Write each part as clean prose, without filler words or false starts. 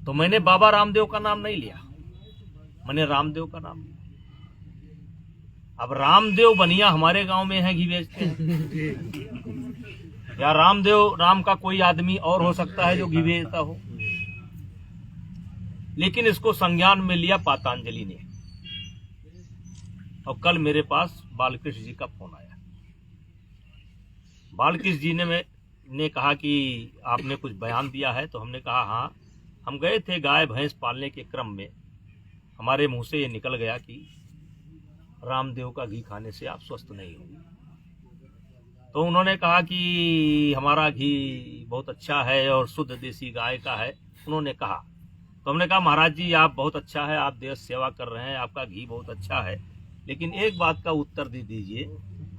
तो मैंने बाबा रामदेव का नाम नहीं लिया, मैंने रामदेव का नाम लिया। अब रामदेव बनिया हमारे गांव में है, घी बेचते हैं, या रामदेव राम का कोई आदमी और हो सकता है जो घी बेचता हो, लेकिन इसको संज्ञान में लिया पातंजलि ने। और कल मेरे पास बालकृष्ण जी का फोन आया। बालकृष्ण जी ने कहा कि आपने कुछ बयान दिया है। तो हमने कहा हाँ, हम गए थे गाय भैंस पालने के क्रम में, हमारे मुंह से ये निकल गया कि रामदेव का घी खाने से आप स्वस्थ नहीं होंगे। तो उन्होंने कहा कि हमारा घी बहुत अच्छा है और शुद्ध देसी गाय का है, उन्होंने कहा। तो हमने कहा महाराज जी आप बहुत अच्छा है, आप देश सेवा कर रहे हैं, आपका घी बहुत अच्छा है, लेकिन एक बात का उत्तर दे दीजिए,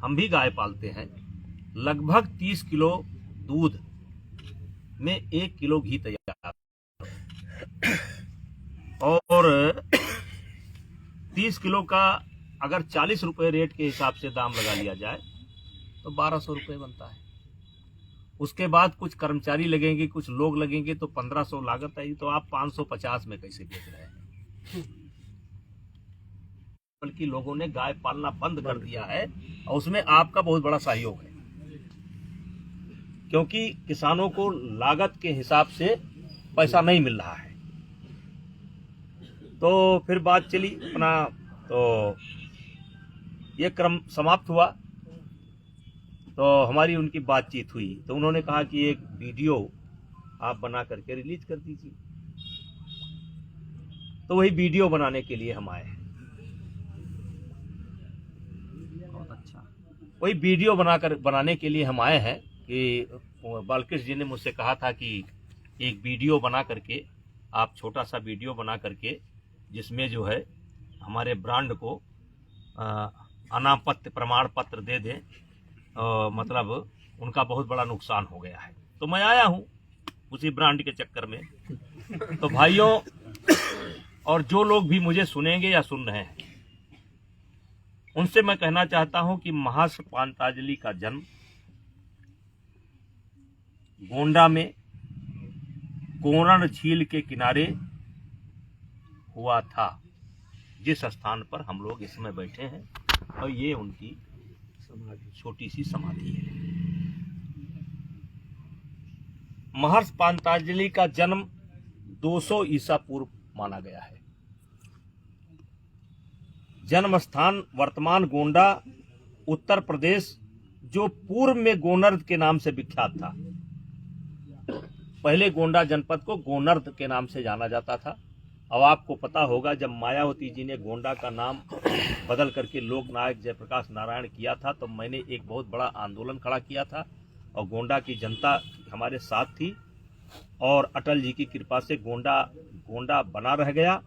हम भी गाय पालते हैं, लगभग 30 किलो दूध में 1 किलो घी तैयार, और 30 किलो का अगर 40 रुपए रेट के हिसाब से दाम लगा लिया जाए तो 1200 रुपए बनता है। उसके बाद कुछ कर्मचारी लगेंगे, कुछ लोग लगेंगे, तो 1500 लागत आई। तो आप 550 में कैसे बेच रहे हैं? बल्कि लोगों ने गाय पालना बंद कर दिया है, और उसमें आपका बहुत बड़ा सहयोग है, क्योंकि किसानों को लागत के हिसाब से पैसा नहीं मिल रहा है। तो फिर बात चली अपना, तो ये क्रम समाप्त हुआ। तो हमारी उनकी बातचीत हुई, तो उन्होंने कहा कि एक वीडियो आप बना करके रिलीज कर दीजिए। तो वही वीडियो बनाने के लिए हम आए हैं। बहुत अच्छा, वही वीडियो बनाने के लिए हम आए हैं कि बालकृष्ण जी ने मुझसे कहा था कि एक वीडियो बना करके, आप छोटा सा वीडियो बना करके, जिसमें जो है हमारे ब्रांड को अनापत्य प्रमाण पत्र दे दें, मतलब उनका बहुत बड़ा नुकसान हो गया है। तो मैं आया हूं उसी ब्रांड के चक्कर में। तो भाइयों और जो लोग भी मुझे सुनेंगे या सुन रहे हैं, उनसे मैं कहना चाहता हूं कि महर्षि पातंजलि का जन्म गोंडा में कोरण झील के किनारे हुआ था, जिस स्थान पर हम लोग इस समय बैठे हैं, और ये उनकी छोटी सी समाधि है। महर्षि पातंजलि का जन्म 200 ईसा पूर्व माना गया है। जन्म स्थान वर्तमान गोंडा, उत्तर प्रदेश, जो पूर्व में गोनर्द के नाम से विख्यात था। पहले गोंडा जनपद को गोनर्द के नाम से जाना जाता था। अब आपको पता होगा, जब मायावती जी ने गोंडा का नाम बदल करके लोकनायक जयप्रकाश नारायण किया था, तो मैंने एक बहुत बड़ा आंदोलन खड़ा किया था, और गोंडा की जनता हमारे साथ थी, और अटल जी की कृपा से गोंडा बना रह गया।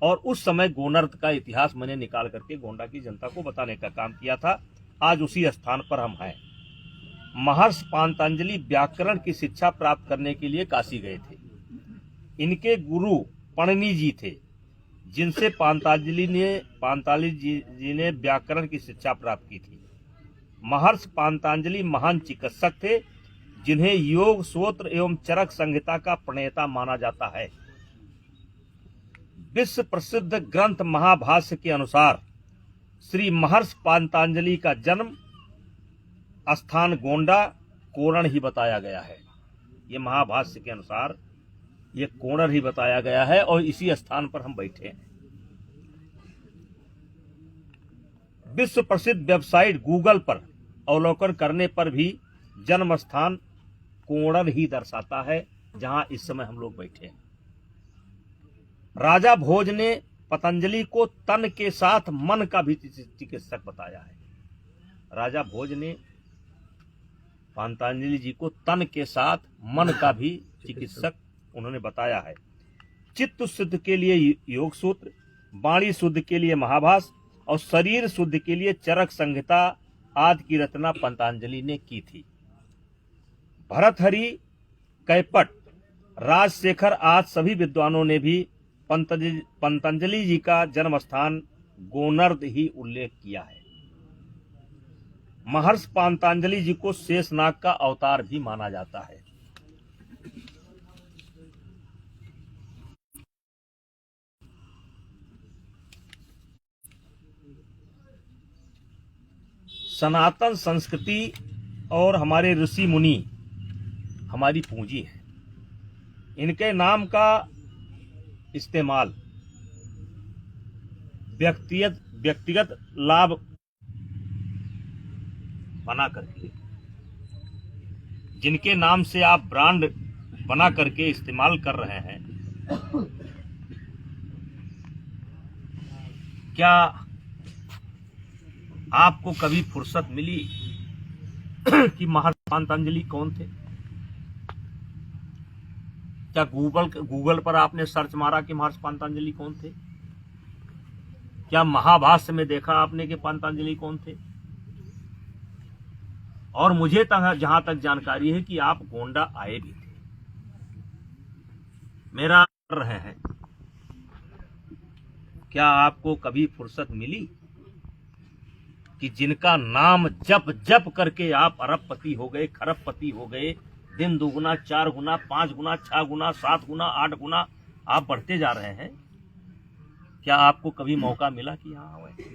और उस समय गोनर्द का इतिहास मैंने निकाल करके गोंडा की जनता को बताने का काम किया था। आज उसी स्थान पर हम हैं। महर्षि पातंजलि व्याकरण की शिक्षा प्राप्त करने के लिए काशी गए थे। इनके गुरु पणनी जी थे, जिनसे पातंजलि जी ने व्याकरण की शिक्षा प्राप्त की थी। महर्षि पातंजलि महान चिकित्सक थे, जिन्हें योग सूत्र एवं चरक संहिता का प्रणेता माना जाता है। विश्व प्रसिद्ध ग्रंथ महाभाष्य के अनुसार श्री महर्षि पातंजलि का जन्म स्थान गोंडा कोरण ही बताया गया है। ये महाभाष्य के अनुसार ये कोरण ही बताया गया है, और इसी स्थान पर हम बैठे हैं। विश्व प्रसिद्ध वेबसाइट गूगल पर अवलोकन करने पर भी जन्म स्थान कोरण ही दर्शाता है, जहां इस समय हम लोग बैठे हैं। राजा भोज ने पतंजलि को तन के साथ मन का भी चिकित्सक बताया है। राजा भोज ने पातंजलि जी को तन के साथ मन का भी चिकित्सक उन्होंने बताया है। चित्त शुद्ध के लिए योग सूत्र, वाणी शुद्ध के लिए महाभाष्य, और शरीर शुद्ध के लिए चरक संहिता आदि की रचना पतंजलि ने की थी। भर्तृहरि, कैपट, राजशेखर आदि सभी विद्वानों ने भी पतंजलि जी का जन्म स्थान गोनर्द ही उल्लेख किया है। महर्षि पातंजलि जी को शेषनाग का अवतार भी माना जाता है। सनातन संस्कृति और हमारे ऋषि मुनि हमारी पूंजी है। इनके नाम का इस्तेमाल व्यक्तिगत लाभ बना करके, जिनके नाम से आप ब्रांड बना करके इस्तेमाल कर रहे हैं, क्या आपको कभी फुर्सत मिली कि महर्षि पातंजलि कौन थे? क्या गूगल पर आपने सर्च मारा कि महर्षि पातंजलि कौन थे? क्या महाभाष्य में देखा आपने कि पातंजलि कौन थे? और मुझे जहां तक जानकारी है कि आप गोंडा आए भी थे। मेरा कर रहे हैं, क्या आपको कभी फुर्सत मिली कि जिनका नाम जप करके आप अरबपति हो गए, खरबपति हो गए, दिन दुगुना, 4 गुना, 5 गुना, 6 गुना, 7 गुना, 8 गुना आप बढ़ते जा रहे हैं? क्या आपको कभी मौका मिला कि यहाँ आए?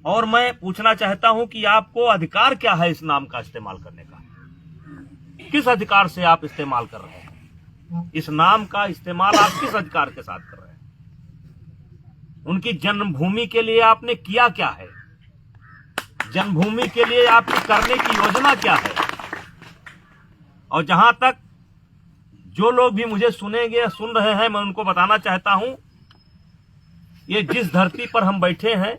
और मैं पूछना चाहता हूं कि आपको अधिकार क्या है इस नाम का इस्तेमाल करने का? किस अधिकार से आप इस्तेमाल कर रहे हैं? इस नाम का इस्तेमाल आप किस अधिकार के साथ कर रहे हैं? उनकी जन्मभूमि के लिए आपने किया क्या है? जन्मभूमि के लिए आपकी करने की योजना क्या है? और जहां तक जो लोग भी मुझे सुनेंगे या सुन रहे हैं, मैं उनको बताना चाहता हूं, ये जिस धरती पर हम बैठे हैं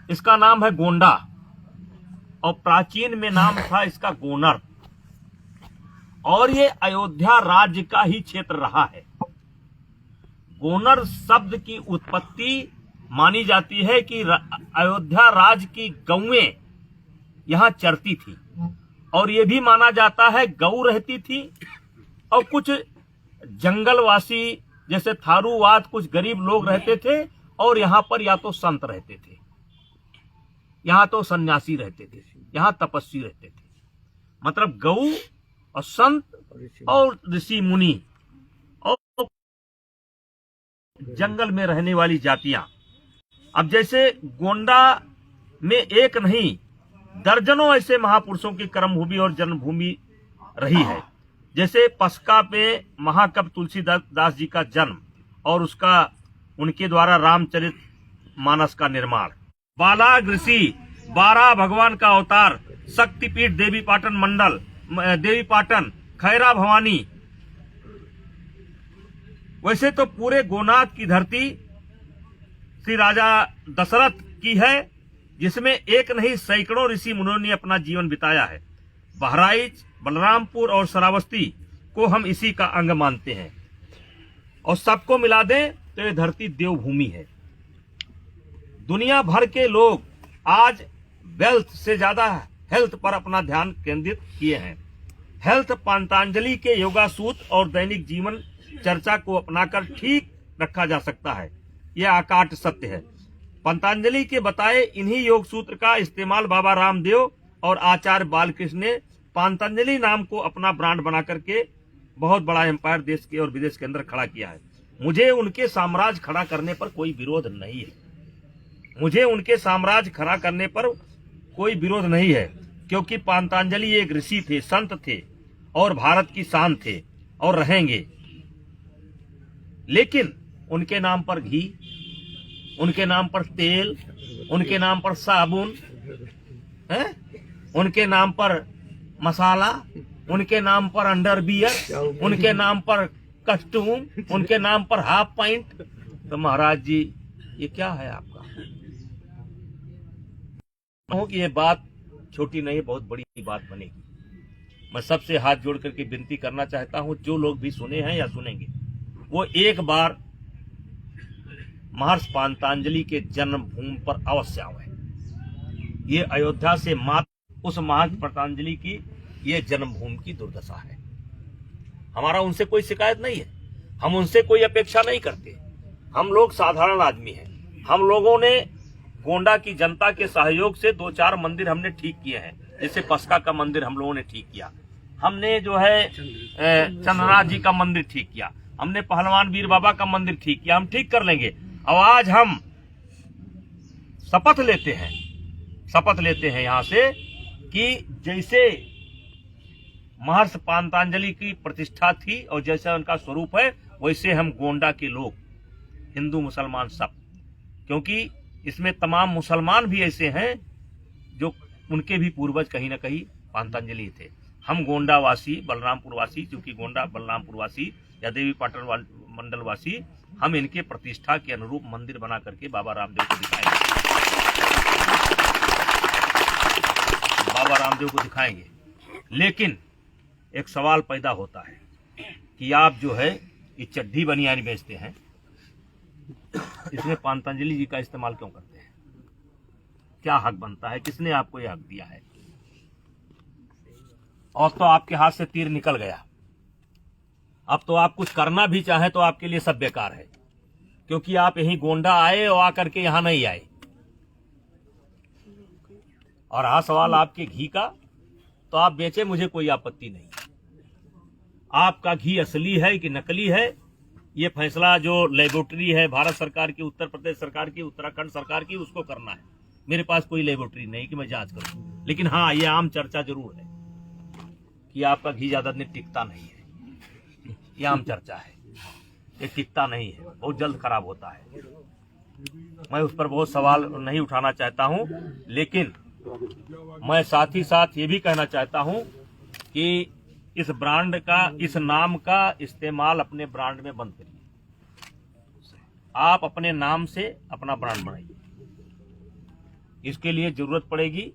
इसका नाम है गोंडा, और प्राचीन में नाम था इसका गोनर, और ये अयोध्या राज्य का ही क्षेत्र रहा है। गोनर शब्द की उत्पत्ति मानी जाती है कि अयोध्या राज्य की गौएं यहां चरती थी, और यह भी माना जाता है गऊ रहती थी, और कुछ जंगलवासी जैसे थारूवाद कुछ गरीब लोग रहते थे, और यहां पर या तो संत रहते थे, यहां तो सन्यासी रहते थे, यहां तपस्वी रहते थे। मतलब गऊ और संत और ऋषि मुनि और जंगल में रहने वाली जातियां। अब जैसे गोंडा में एक नहीं दर्जनों ऐसे महापुरुषों की कर्मभूमि और जन्मभूमि रही है। जैसे पसका पे महाकवि तुलसीदास जी का जन्म और उनके द्वारा रामचरित मानस का निर्माण, बालाग ऋषि 12 भगवान का अवतार, शक्तिपीठ देवी पाटन मंडल, देवी पाटन, खैरा भवानी। वैसे तो पूरे गोनाथ की धरती श्री राजा दशरथ की है, जिसमें एक नहीं सैकड़ों ऋषि मुनियों ने अपना जीवन बिताया है। बहराइच, बलरामपुर और श्रावस्ती को हम इसी का अंग मानते हैं, और सबको मिला दें तो ये धरती देवभूमि है। दुनिया भर के लोग आज वेल्थ से ज्यादा हेल्थ पर अपना ध्यान केंद्रित किए हैं। हेल्थ पातंजलि के योगा सूत्र और दैनिक जीवन चर्चा को अपनाकर ठीक रखा जा सकता है, यह अकाट सत्य है। पतंजलि के बताए इन्हीं योग सूत्र का इस्तेमाल बाबा रामदेव और आचार्य बालकृष्ण ने पतंजलि नाम को अपना ब्रांड बना करके बहुत बड़ा एम्पायर देश के और विदेश के अंदर खड़ा किया है। मुझे उनके साम्राज्य खड़ा करने पर कोई विरोध नहीं है, मुझे उनके साम्राज्य खड़ा करने पर कोई विरोध नहीं है, क्योंकि पतंजलि एक ऋषि थे, संत थे, और भारत की शान थे और रहेंगे। लेकिन उनके नाम पर घी, उनके नाम पर तेल, उनके नाम पर साबुन है, उनके नाम पर मसाला, उनके नाम पर अंडरवियर, उनके नाम पर कस्टूम, उनके नाम पर हाफ पैंट। तो महाराज जी ये क्या है आपका? कि ये बात छोटी नहीं, बहुत बड़ी बात बनेगी। मैं सबसे हाथ जोड़ करके विनती करना चाहता हूं, जो लोग भी सुने हैं या सुनेंगे, वो एक बार महर्षि पातंजलि के जन्मभूमि पर अवश्य आवे। ये अयोध्या से मात्र उस महर्षि पातंजलि की ये जन्मभूमि की दुर्दशा है। हमारा उनसे कोई शिकायत नहीं है, हम उनसे कोई अपेक्षा नहीं करते। हम लोग साधारण आदमी हैं। हम लोगों ने गोंडा की जनता के सहयोग से 2-4 मंदिर हमने ठीक किए हैं। जैसे पसका का मंदिर हम लोगों ने ठीक किया, हमने जो है चंद्रनाथ जी का मंदिर ठीक किया, हमने पहलवान वीर बाबा का मंदिर ठीक किया। हम ठीक कर लेंगे। और आज हम शपथ लेते हैं यहाँ से कि जैसे महर्षि पातंजलि की प्रतिष्ठा थी और जैसा उनका स्वरूप है, वैसे हम गोंडा के लोग, हिंदू मुसलमान सब, क्योंकि इसमें तमाम मुसलमान भी ऐसे हैं जो उनके भी पूर्वज कहीं ना कहीं पातंजलि थे। हम गोंडा वासी, बलरामपुर वासी, चूंकि गोंडा बलरामपुर वासी या देवी पाटन मंडल वासी, हम इनके प्रतिष्ठा के अनुरूप मंदिर बना करके बाबा रामदेव को दिखाएंगे। लेकिन एक सवाल पैदा होता है कि आप जो है ये चड्ढी बनियान बेचते हैं, इसमें पातंजलि जी का इस्तेमाल क्यों करते हैं? क्या हक बनता है? किसने आपको यह हक दिया है? और तो आपके हाथ से तीर निकल गया। अब तो आप कुछ करना भी चाहें तो आपके लिए सब बेकार है, क्योंकि आप यहीं गोंडा आए और आकर के यहां नहीं आए। और रहा सवाल आपके घी का, तो आप बेचे, मुझे कोई आपत्ति नहीं। आपका घी असली है कि नकली है, ये फैसला जो लेबोरेटरी है भारत सरकार की, उत्तर प्रदेश सरकार की, उत्तराखंड सरकार की, उसको करना है। मेरे पास कोई लेबोरेटरी नहीं कि मैं जांच करूं। लेकिन हाँ, ये आम चर्चा जरूर है कि आपका घी ज्यादा दिन टिकता नहीं है। ये आम चर्चा है, ये टिकता नहीं है, बहुत जल्द खराब होता है। मैं उस पर बहुत सवाल नहीं उठाना चाहता हूं, लेकिन मैं साथ ही साथ ये भी कहना चाहता हूं कि इस ब्रांड का, इस नाम का इस्तेमाल अपने ब्रांड में बंद करिए। आप अपने नाम से अपना ब्रांड बनाइए। इसके लिए जरूरत पड़ेगी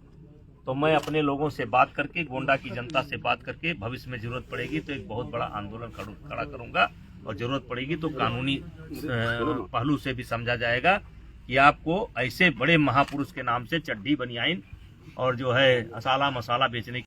तो मैं अपने लोगों से बात करके, गोंडा की जनता से बात करके, भविष्य में जरूरत पड़ेगी तो एक बहुत बड़ा आंदोलन खड़ा करूंगा, और जरूरत पड़ेगी तो कानूनी पहलू से भी समझा जाएगा कि आपको ऐसे बड़े महापुरुष के नाम से चड्ढी बनियाइन और जो है असाला मसाला बेचने